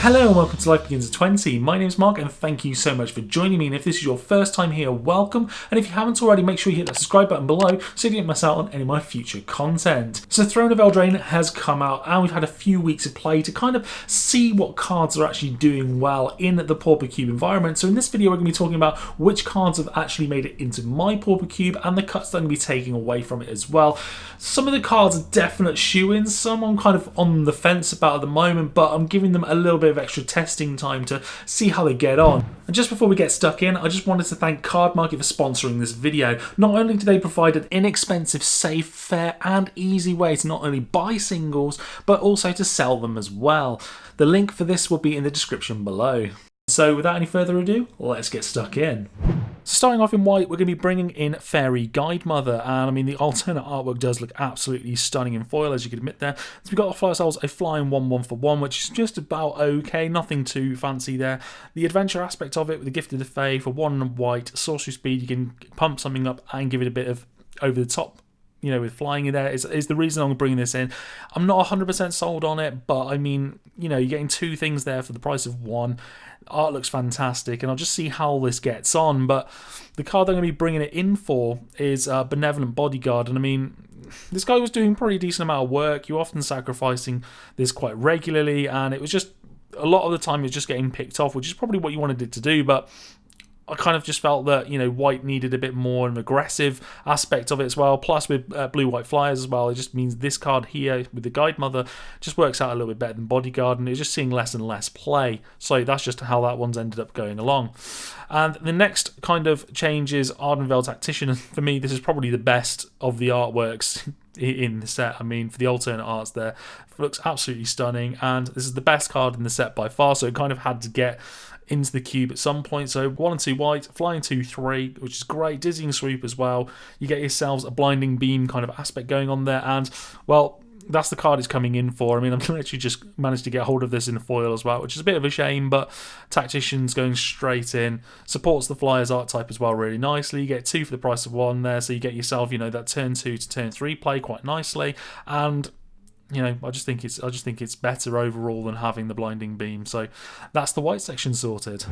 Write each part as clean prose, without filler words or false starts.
Hello and welcome to Life Begins at 20. My name is Mark and thank you so much for joining me. And if this is your first time here, welcome. And if you haven't already, make sure you hit that subscribe button below so you don't miss out on any of my future content. So Throne of Eldraine has come out and we've had a few weeks of play to kind of see what cards are actually doing well in the Pauper Cube environment. So in this video, we're going to be talking about which cards have actually made it into my Pauper Cube and the cuts that I'm going to be taking away from it as well. Some of the cards are definite shoo-ins, some I'm kind of on the fence about at the moment, but I'm giving them a little bit of extra testing time to see how they get on. And just before we get stuck in, I just wanted to thank Card Market for sponsoring this video. Not only do they provide an inexpensive, safe, fair and easy way to not only buy singles, but also to sell them as well. The link for this will be in the description below. So without any further ado, let's get stuck in. So starting off in white, we're going to be bringing in Fairy Guidemother, and I mean the alternate artwork does look absolutely stunning in foil, as you can admit there. So we've got to fly ourselves a flying 1/1 for 1, which is just about okay, nothing too fancy there. The adventure aspect of it with the Gift of the Fae for 1 white, sorcery speed, you can pump something up and give it a bit of over the top, you know, with flying in there is the reason I'm bringing this in. I'm not 100% sold on it, but I mean, you know, you're getting two things there for the price of one. Art looks fantastic, and I'll just see how this gets on. But the card I'm going to be bringing it in for is Benevolent Bodyguard, and I mean, this guy was doing a pretty decent amount of work. You're often sacrificing this quite regularly, and it was just, a lot of the time it was just getting picked off, which is probably what you wanted it to do, but I kind of just felt that, you know, white needed a bit more an aggressive aspect of it as well. Plus with blue-white flyers as well, it just means this card here with the Guidemother just works out a little bit better than Bodyguard, and it's just seeing less and less play. So that's just how that one's ended up going along. And the next kind of change is Ardenvale Tactician, and for me this is probably the best of the artworks in the set. I mean, for the alternate arts there, it looks absolutely stunning, and this is the best card in the set by far, so it kind of had to get into the cube at some point. So 1 and 2 white, flying 2/3, which is great. Dizzying Sweep as well. You get yourselves a blinding beam kind of aspect going on there, and well, that's the card it's coming in for. I mean, I'm literally just managed to get hold of this in foil as well, which is a bit of a shame, but Tactician's going straight in. Supports the Flyers archetype as well really nicely. You get 2 for the price of 1 there, so you get yourself, you know, that turn 2 to turn 3 play quite nicely, and you know, I just think it's better overall than having the blinding beam. So that's the white section sorted.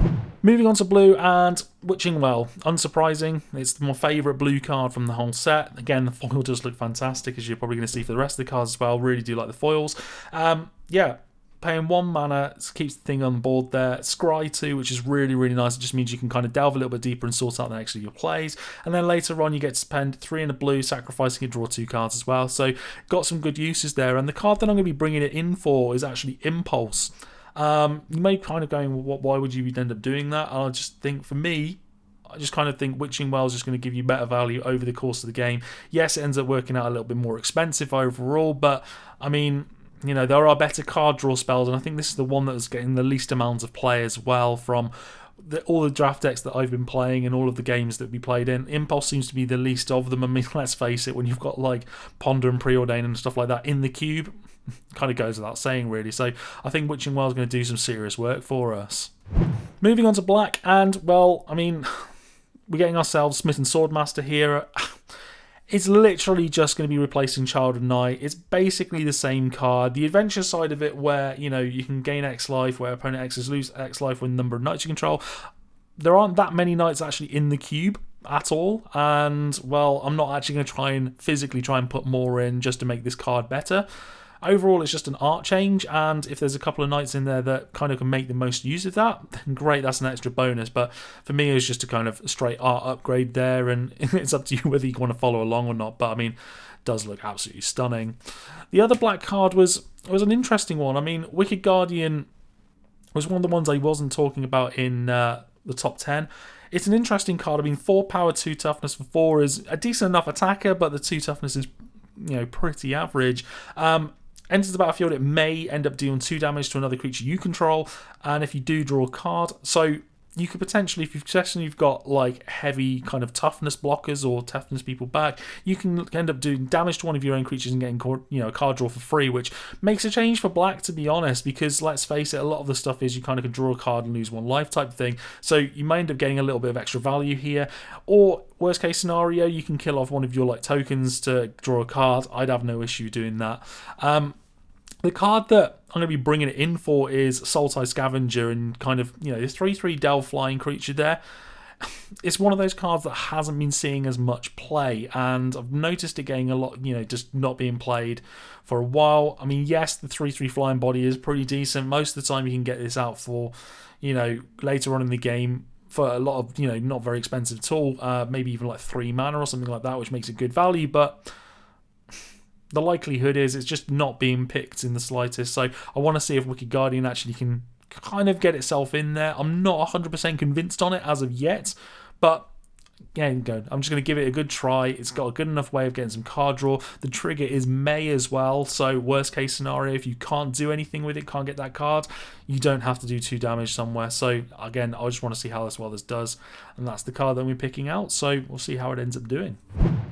Moving on to blue and Witching Well. Unsurprising, it's my favourite blue card from the whole set. Again, the foil does look fantastic, as you're probably going to see for the rest of the cards as well. Really do like the foils. Yeah. Paying 1 mana keeps the thing on board there. Scry 2, which is really, really nice. It just means you can kind of delve a little bit deeper and sort out the next of your plays. And then later on, you get to spend 3 in a blue, sacrificing it, draw 2 cards as well. So got some good uses there. And the card that I'm going to be bringing it in for is actually Impulse. You may kind of going, well, why would you end up doing that? And I just think, for me, I just kind of think Witching Well is just going to give you better value over the course of the game. Yes, it ends up working out a little bit more expensive overall, but I mean, you know, there are better card draw spells, and I think this is the one that is getting the least amount of play as well from all the draft decks that I've been playing and all of the games that we played in. Impulse seems to be the least of them. I mean, let's face it, when you've got like Ponder and Preordain and stuff like that in the cube, kind of goes without saying really. So I think Witching Well is going to do some serious work for us. Moving on to black, and well, I mean, we're getting ourselves Smitten Swordmaster here. It's literally just going to be replacing Child of Night. It's basically the same card. The adventure side of it, where, you know, you can gain X life, where opponent X's lose X life with the number of knights you control. There aren't that many knights actually in the cube at all, and well, I'm not actually going to try and physically put more in just to make this card better. Overall, it's just an art change, and if there's a couple of knights in there that kind of can make the most use of that, then great, that's an extra bonus. But for me, it's just a kind of straight art upgrade there, and it's up to you whether you want to follow along or not. But I mean, it does look absolutely stunning. The other black card was an interesting one. I mean, Wicked Guardian was one of the ones I wasn't talking about in the top 10. It's an interesting card. I mean, 4 power, 2 toughness for 4 is a decent enough attacker, but the 2 toughness is, you know, pretty average. Enters the battlefield, it may end up dealing 2 damage to another creature you control, and if you do, draw a card. So you could potentially, if you've got like heavy kind of toughness blockers or toughness people back, you can end up doing damage to one of your own creatures and getting, you know, a card draw for free, which makes a change for black, to be honest, because let's face it, a lot of the stuff is you kind of can draw a card and lose 1 life type thing, so you may end up getting a little bit of extra value here. Or worst case scenario, you can kill off one of your like tokens to draw a card. I'd have no issue doing that. The card that I'm going to be bringing it in for is Sultai Scavenger, and kind of, you know, this 3/3 Delve flying creature there. It's one of those cards that hasn't been seeing as much play, and I've noticed it getting a lot, you know, just not being played for a while. I mean, yes, the 3/3 flying body is pretty decent. Most of the time you can get this out for, you know, later on in the game for a lot of, you know, not very expensive at all, maybe even like 3 mana or something like that, which makes it good value, but the likelihood is it's just not being picked in the slightest. So I want to see if Wicked Guardian actually can kind of get itself in there. I'm not 100% convinced on it as of yet, but yeah, I'm just going to give it a good try. It's got a good enough way of getting some card draw. The trigger is May as well, so worst case scenario, if you can't do anything with it, can't get that card, you don't have to do 2 damage somewhere. So again, I just want to see how this does, and that's the card that we're picking out, so we'll see how it ends up doing.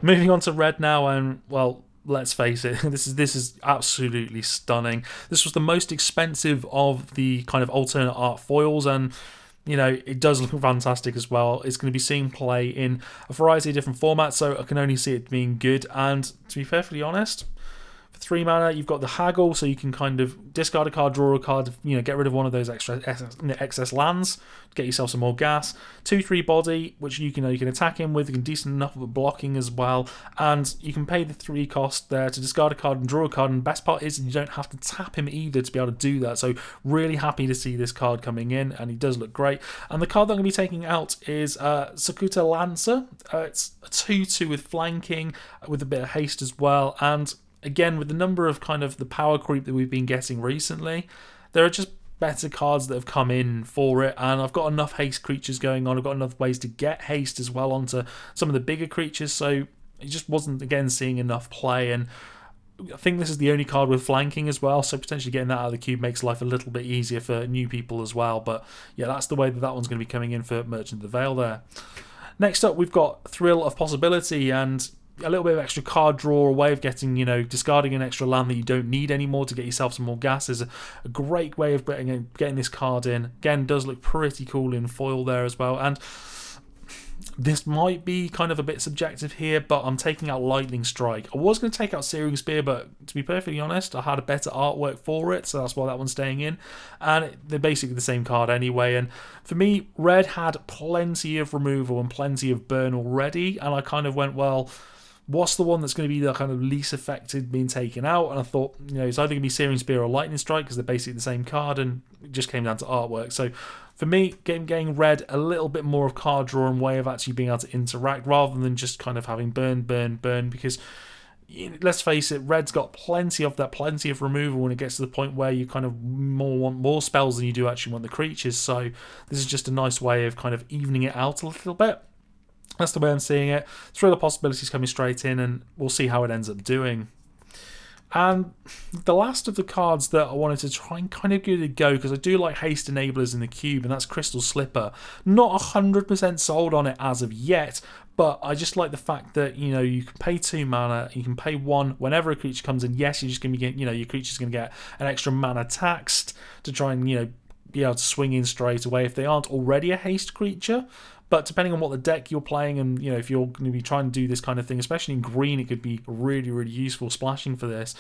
Moving on to red now, and well, let's face it, this is absolutely stunning. This was the most expensive of the kind of alternate art foils, and you know, it does look fantastic as well. It's going to be seeing play in a variety of different formats, so I can only see it being good. And to be perfectly honest, for 3 mana, you've got the Haggle, so you can kind of discard a card, draw a card, you know, get rid of one of those extra excess lands, get yourself some more gas. 2/3 body, which you can attack him with, you can decent enough of blocking as well, and you can pay the 3 cost there to discard a card and draw a card. And the best part is you don't have to tap him either to be able to do that. So really happy to see this card coming in, and he does look great. And the card that I'm going to be taking out is Sakuta Lancer. It's a 2/2 with flanking, with a bit of haste as well, and again, with the number of kind of the power creep that we've been getting recently, there are just better cards that have come in for it, and I've got enough haste creatures going on. I've got enough ways to get haste as well onto some of the bigger creatures, so it just wasn't, again, seeing enough play. And I think this is the only card with flanking as well, so potentially getting that out of the cube makes life a little bit easier for new people as well. But yeah, that's the way that one's going to be coming in for Merchant of the Veil there. Next up, we've got Thrill of Possibility, and a little bit of extra card draw, a way of getting, you know, discarding an extra land that you don't need anymore to get yourself some more gas is a great way of getting this card in. Again, does look pretty cool in foil there as well, and this might be kind of a bit subjective here, but I'm taking out Lightning Strike. I was going to take out Searing Spear, but to be perfectly honest, I had a better artwork for it, so that's why that one's staying in. And they're basically the same card anyway. And for me, red had plenty of removal and plenty of burn already, and I kind of went, well, what's the one that's going to be the kind of least affected being taken out? And I thought, you know, it's either going to be Searing Spear or Lightning Strike, because they're basically the same card, and it just came down to artwork. So for me, getting red a little bit more of card draw and way of actually being able to interact, rather than just kind of having burn, because let's face it, red's got plenty of that, plenty of removal when it gets to the point where you kind of want more spells than you do actually want the creatures. So this is just a nice way of kind of evening it out a little bit. That's the way I'm seeing it. Thrill of Possibilities coming straight in, and we'll see how it ends up doing. And the last of the cards that I wanted to try and kind of give it a go, because I do like haste enablers in the cube, and that's Crystal Slipper. Not 100% sold on it as of yet, but I just like the fact that, you know, you can pay 2 mana, you can pay 1 whenever a creature comes in. Yes, you're just going to be getting, you know, your creature's going to get an extra mana taxed to try and, you know, be able to swing in straight away if they aren't already a haste creature. But depending on what the deck you're playing, and you know, if you're going to be trying to do this kind of thing, especially in green, it could be really, really useful splashing for this.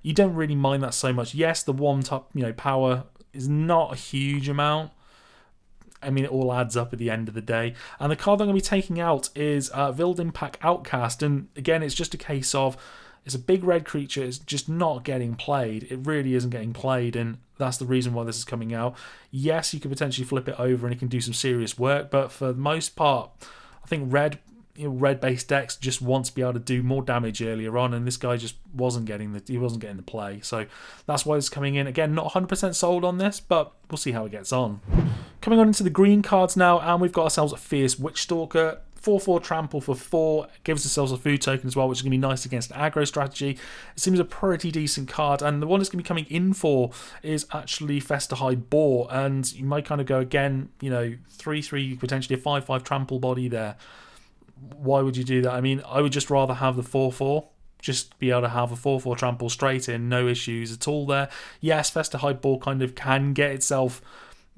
You don't really mind that so much. Yes, the 1-top, you know, power is not a huge amount. I mean, it all adds up at the end of the day. And the card I'm going to be taking out is Vildimpack Outcast. And again, it's just a case of, it's a big red creature, it's just not getting played. It really isn't getting played, and that's the reason why this is coming out. Yes, you could potentially flip it over and it can do some serious work, but for the most part, I think red-based decks just want to be able to do more damage earlier on, and this guy just wasn't getting the play. So that's why it's coming in. Again, not 100% sold on this, but we'll see how it gets on. Coming on into the green cards now, and we've got ourselves a Fierce Witchstalker. 4/4 trample for 4, gives ourselves a food token as well, which is going to be nice against an aggro strategy. It seems a pretty decent card, and the one it's going to be coming in for is actually Festerhide Boar, and you might kind of go again, you know, 3/3, potentially a 5/5 trample body there. Why would you do that? I mean, I would just rather have the 4/4. Just be able to have a 4/4 trample straight in, no issues at all there. Yes, Festerhide Boar kind of can get itself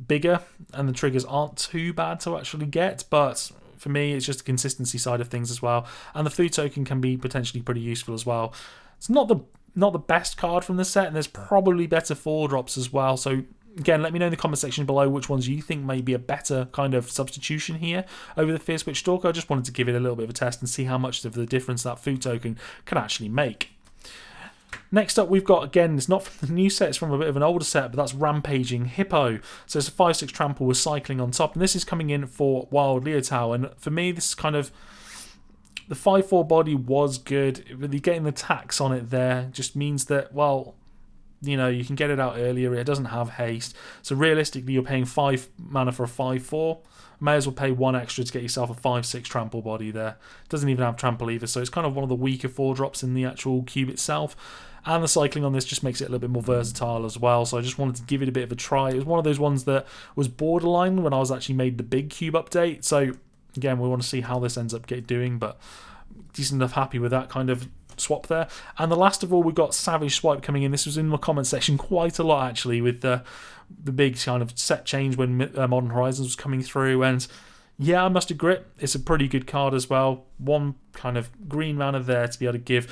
bigger, and the triggers aren't too bad to actually get, but for me, it's just the consistency side of things as well. And the food token can be potentially pretty useful as well. It's not the not the best card from the set, and there's probably better 4-drops as well. So again, let me know in the comment section below which ones you think may be a better kind of substitution here over the Fierce Witch Stalker. I just wanted to give it a little bit of a test and see how much of the difference that food token can actually make. Next up, we've got, again, it's not from the new set, it's from a bit of an older set, but that's Rampaging Hippo. So it's a 5/6 trample with cycling on top, and this is coming in for Wild Leotao. And for me, this is kind of, the 5/4 body was good, but getting the tax on it there just means that, well, you know, you can get it out earlier. It doesn't have haste, so realistically, you're paying 5 mana for a 5/4. May as well pay 1 extra to get yourself a 5/6 trample body there. Doesn't even have trample either, so it's kind of one of the weaker 4-drops in the actual cube itself. And the cycling on this just makes it a little bit more versatile as well, so I just wanted to give it a bit of a try. It was one of those ones that was borderline when I was actually made the big cube update, so again, we want to see how this ends up doing, but decent enough, happy with that kind of swap there. And the last of all, we've got Savage Swipe coming in. This was in my comment section quite a lot, actually, with the big kind of set change when Modern Horizons was coming through. And yeah, I must agree, it's a pretty good card as well. 1 kind of green mana there to be able to give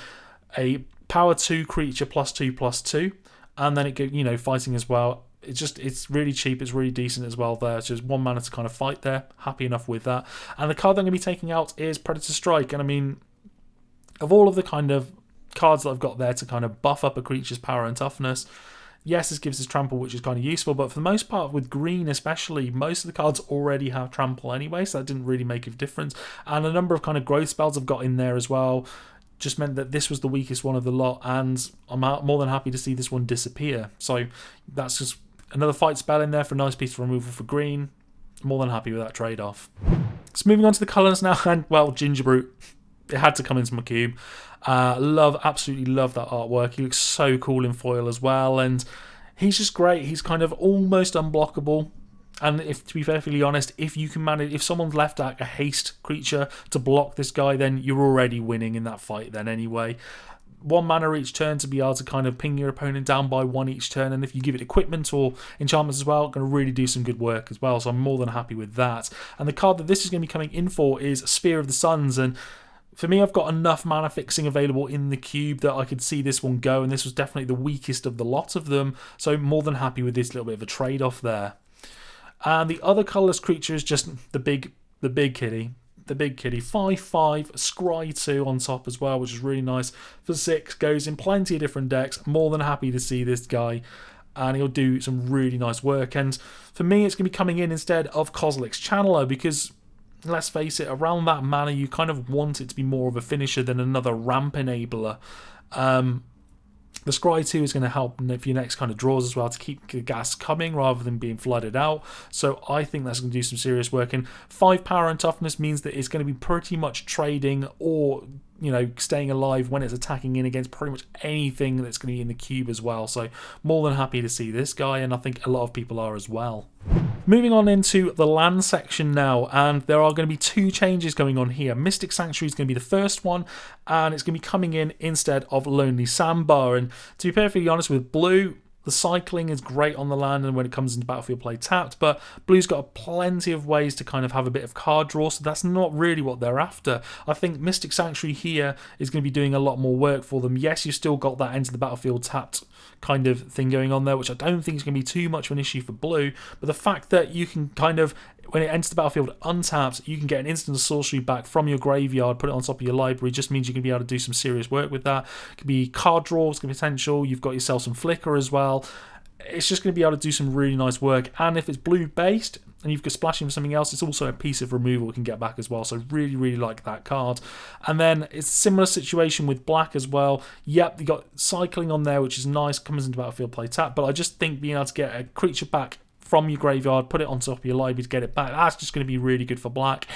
a power 2 creature +2/+2, and then it get, you know, fighting as well. It's really cheap, it's really decent as well there. So just 1 mana to kind of fight there. Happy enough with that. And the card that I'm going to be taking out is Predator Strike. And I mean, of all of the kind of cards that I've got there to kind of buff up a creature's power and toughness, yes, this gives us trample, which is kind of useful, but for the most part, with green especially, most of the cards already have trample anyway, so that didn't really make a difference. And a number of kind of growth spells I've got in there as well just meant that this was the weakest one of the lot, and I'm more than happy to see this one disappear. So that's just another fight spell in there for a nice piece of removal for green. More than happy with that trade-off. So moving on to the colours now, and well, Gingerbrute. It had to come into my cube. Absolutely love that artwork. He looks so cool in foil as well, and he's just great. He's kind of almost unblockable. And if, to be perfectly honest, if you can manage, if someone's left out a haste creature to block this guy, then you're already winning in that fight then anyway. 1 mana each turn to be able to kind of ping your opponent down by 1 each turn, and if you give it equipment or enchantments as well, going to really do some good work as well, so I'm more than happy with that. And the card that this is going to be coming in for is Sphere of the Suns, and for me, I've got enough mana fixing available in the cube that I could see this one go, and this was definitely the weakest of the lot of them, so more than happy with this little bit of a trade-off there. And the other colourless creature is just the big kitty. The big kitty. 5/5, Scry 2 on top as well, which is really nice. For 6, goes in plenty of different decks. More than happy to see this guy, and he'll do some really nice work. And for me, it's going to be coming in instead of Kozilek's Channeler, because let's face it, around that mana, you kind of want it to be more of a finisher than another ramp enabler. The Scry 2 is going to help for your next kind of draws as well, to keep the gas coming rather than being flooded out. So I think that's going to do some serious work. And 5 power and toughness means that it's going to be pretty much trading or, you know, staying alive when it's attacking in against pretty much anything that's going to be in the cube as well. So more than happy to see this guy, and I think a lot of people are as well. Moving on into the land section now, and there are going to be 2 changes going on here. Mystic Sanctuary is going to be the first one, and it's going to be coming in instead of Lonely Sandbar. And to be perfectly honest, with blue, the cycling is great on the land and when it comes into battlefield play tapped, but blue's got plenty of ways to kind of have a bit of card draw, so that's not really what they're after. I think Mystic Sanctuary here is going to be doing a lot more work for them. Yes, you've still got that enter the battlefield tapped kind of thing going on there, which I don't think is going to be too much of an issue for blue, but the fact that you can kind of, when it enters the battlefield untapped, you can get an instant sorcery back from your graveyard, put it on top of your library, just means you can be able to do some serious work with that. It could be card draws, could be potential, you've got yourself some flicker as well. It's just going to be able to do some really nice work, and if it's blue based and you've got splashing for something else, it's also a piece of removal we can get back as well, so really like that card. And then it's a similar situation with black as well. Yep, you got cycling on there, which is nice, comes into battlefield play tap, but I just think being able to get a creature back from your graveyard, put it on top of your library to get it back, that's just going to be really good for black.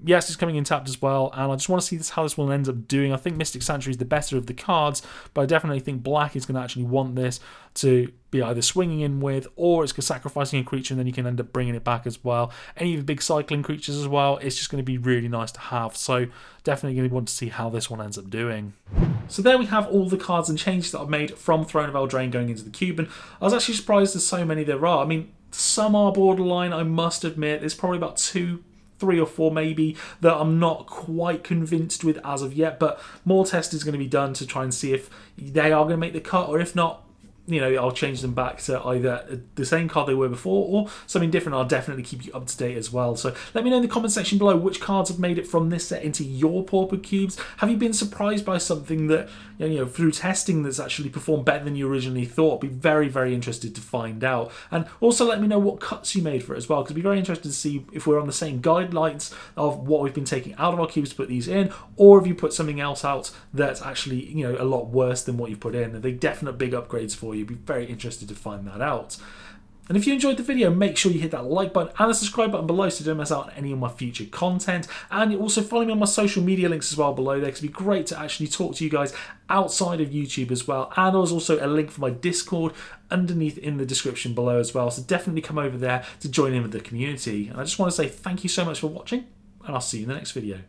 Yes, it's coming in tapped as well, and I just want to see how this one ends up doing. I think Mystic Sanctuary is the better of the cards, but I definitely think black is going to actually want this to be either swinging in with, or it's sacrificing a creature and then you can end up bringing it back as well. Any of the big cycling creatures as well, it's just going to be really nice to have, so definitely going to want to see how this one ends up doing. So there we have all the cards and changes that I've made from Throne of Eldraine going into the cube, and I was actually surprised there's so many there are. I mean, some are borderline, I must admit. There's probably about 2 3 or 4 maybe that I'm not quite convinced with as of yet, but more testing is going to be done to try and see if they are going to make the cut, or if not, you know, I'll change them back to either the same card they were before or something different. I'll definitely keep you up to date as well. So let me know in the comment section below which cards have made it from this set into your Pauper Cubes. Have you been surprised by something that, you know, through testing that's actually performed better than you originally thought? Be very, very interested to find out. And also let me know what cuts you made for it as well, because it'd be very interesting to see if we're on the same guidelines of what we've been taking out of our cubes to put these in, or if you put something else out that's actually, you know, a lot worse than what you put in. They're definite big upgrades for you. Be very interested to find that out. And if you enjoyed the video, make sure you hit that like button and the subscribe button below so you don't miss out on any of my future content. And you also follow me on my social media links as well below there, because it'd be great to actually talk to you guys outside of YouTube as well. And there's also a link for my Discord underneath in the description below as well. So definitely come over there to join in with the community. And I just want to say thank you so much for watching, and I'll see you in the next video.